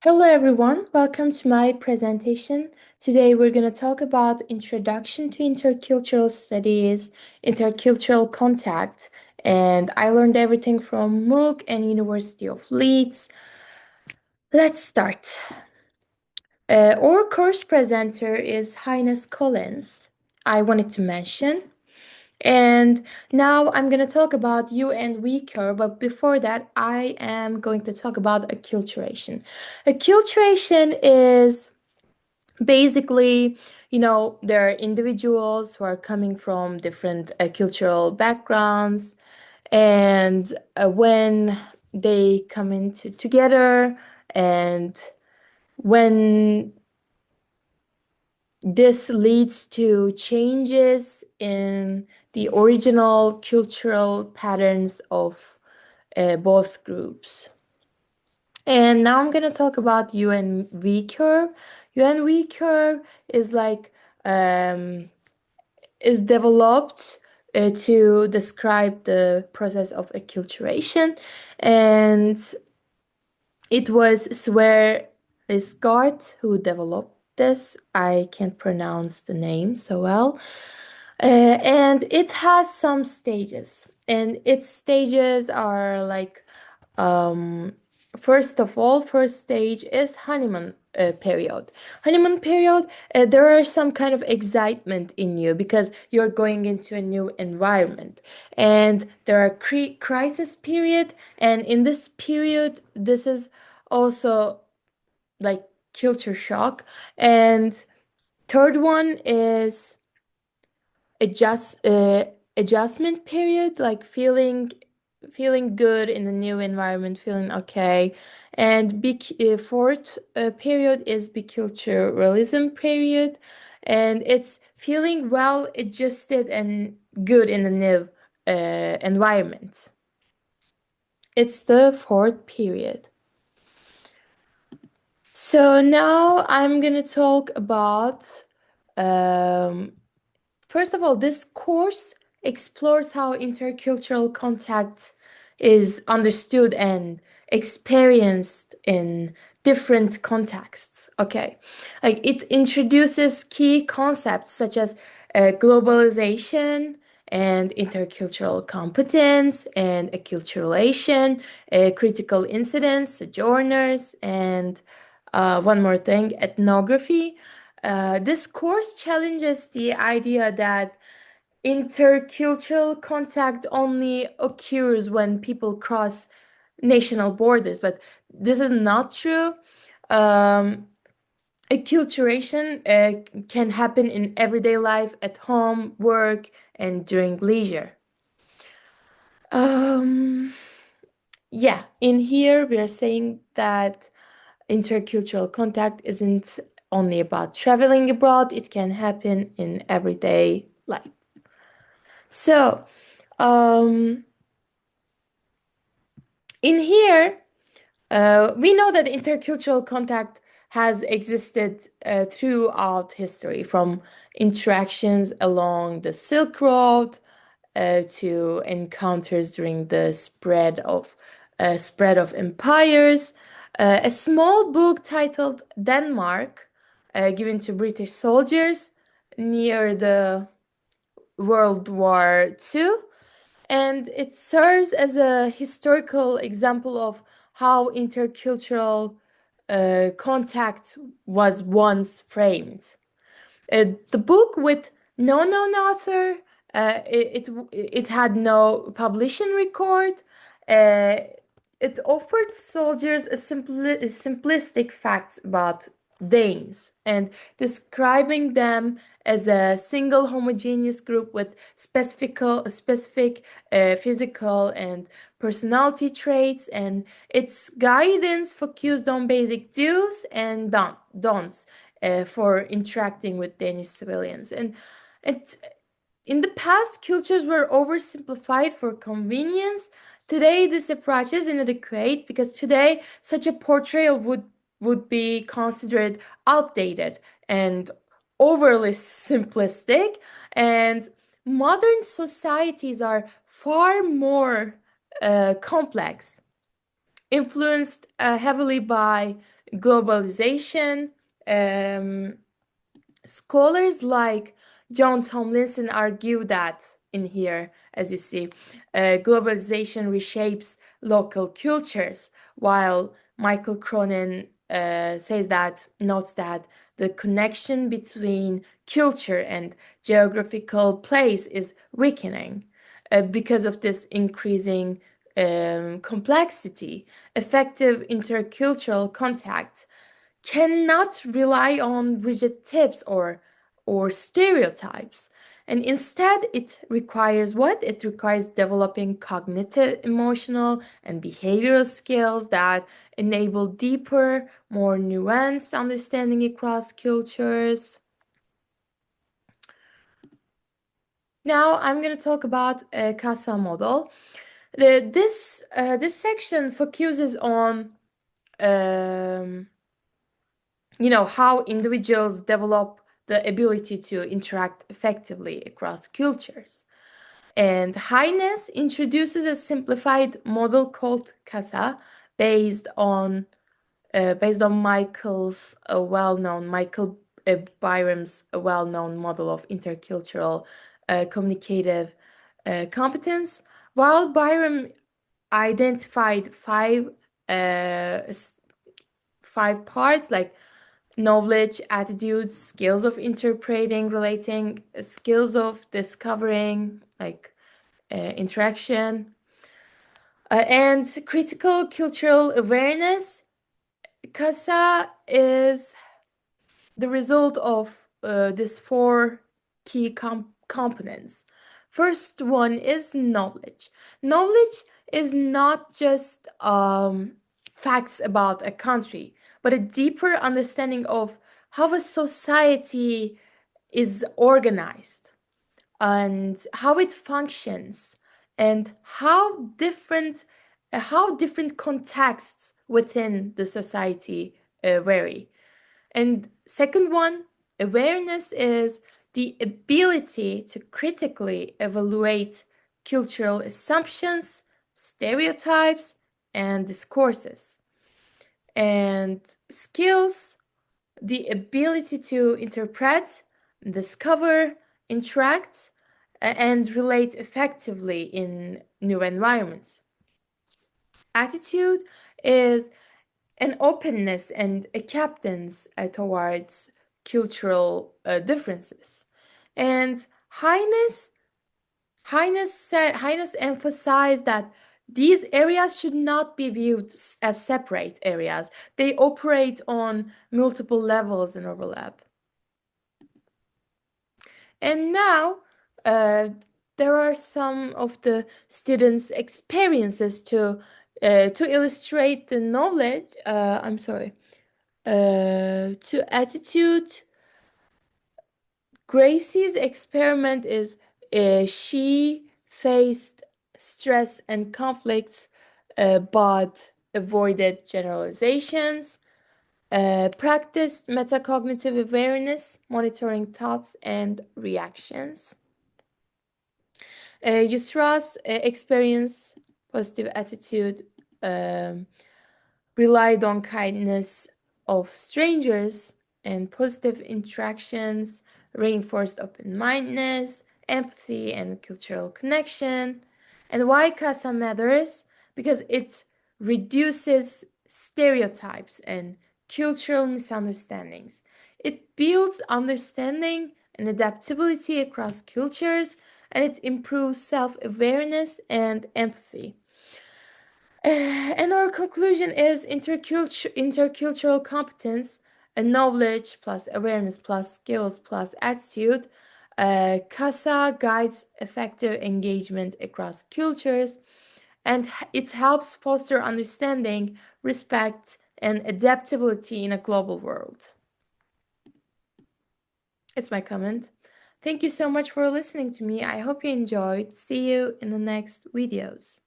Hello everyone, welcome to my presentation. Today we're going to talk about Introduction to Intercultural Studies, Intercultural Contact, and I learned everything from MOOC and University of Leeds. Let's start. Our course presenter is Highness Collins. I wanted to mention. And now I'm going to talk about U and we curve, but before that, I am going to talk about acculturation. Acculturation is basically, there are individuals who are coming from different cultural backgrounds, and when they come into together, and when this leads to changes in the original cultural patterns of both groups. And now I'm gonna talk about UNV curve. UNV curve is like um, is developed to describe the process of acculturation, and it was Sverre Isgard who developed this. I can't pronounce the name so well. And it has some stages, and its stages are like um, first of all, first stage is honeymoon period. Honeymoon period, there are some kind of excitement in you because you're going into a new environment, and there are crisis period, and in this period, this is also like culture shock, and third one is adjust adjustment period, like feeling good in the new environment, feeling okay. And big fourth period is biculturalism period, and it's feeling well adjusted and good in the new environment. It's the fourth period. So now I'm gonna talk about um, first of all, this course explores how intercultural contact is understood and experienced in different contexts. Okay. Like it introduces key concepts such as globalization and intercultural competence and acculturation, critical incidents, sojourners, and one more thing, ethnography. This course challenges the idea that intercultural contact only occurs when people cross national borders, but this is not true. Um, Acculturation can happen in everyday life, at home, work, and during leisure. Um, yeah, in here we are saying that intercultural contact isn't only about traveling abroad, it can happen in everyday life. So, um, in here, we know that intercultural contact has existed throughout history, from interactions along the Silk Road to encounters during the spread of empires. A small book titled Denmark, given to British soldiers near the World War II, and it serves as a historical example of how intercultural contact was once framed. The book with no known author, it had no publishing record. Uh, it offered soldiers simplistic facts about Danes and describing them as a single homogeneous group with specific physical and personality traits, and its guidance focused on basic do's and don'ts for interacting with Danish civilians. And it, in the past, cultures were oversimplified for convenience. Today, this approach is inadequate because today such a portrayal would be considered outdated and overly simplistic. And modern societies are far more complex, influenced heavily by globalization. Um, Scholars like John Tomlinson argue that in here, as you see, globalization reshapes local cultures, while Michael Cronin notes that the connection between culture and geographical place is weakening because of this increasing complexity. Effective intercultural contact cannot rely on rigid tips or stereotypes, and instead it requires what it requires developing cognitive, emotional, and behavioral skills that enable deeper, more nuanced understanding across cultures. Now I'm going to talk about a CASA model. This section focuses on um, how individuals develop the ability to interact effectively across cultures. And Highness introduces a simplified model called CASA based on Michael Byram's well-known model of intercultural communicative competence. While Byram identified uh, five parts like knowledge, attitudes, skills of interpreting, relating, skills of discovering, like interaction, and critical cultural awareness. CASA is the result of these four key components. First one is knowledge. Knowledge is not just facts about a country, but a deeper understanding of how a society is organized and how it functions and how different contexts within the society vary. And second one, awareness is the ability to critically evaluate cultural assumptions, stereotypes, and discourses. And skills, the ability to interpret, discover, interact, and relate effectively in new environments. Attitude is an openness and acceptance towards cultural differences. And Highness emphasized that these areas should not be viewed as separate areas. They operate on multiple levels and overlap. And now, uh, there are some of the students' experiences to illustrate the knowledge. I'm sorry. To attitude, Gracie's experiment is she faced stress and conflicts, but avoided generalizations, practiced metacognitive awareness, monitoring thoughts and reactions. Yusra's experience, positive attitude, um, relied on kindness of strangers and positive interactions, reinforced open-mindedness, empathy, and cultural connection. And why CASA matters? Because it reduces stereotypes and cultural misunderstandings. It builds understanding and adaptability across cultures, and it improves self-awareness and empathy. And our conclusion is intercultural competence, knowledge plus awareness plus skills plus attitude. CASA guides effective engagement across cultures, and it helps foster understanding, respect, and adaptability in a global world. It's my comment. Thank you so much for listening to me. I hope you enjoyed. See you in the next videos.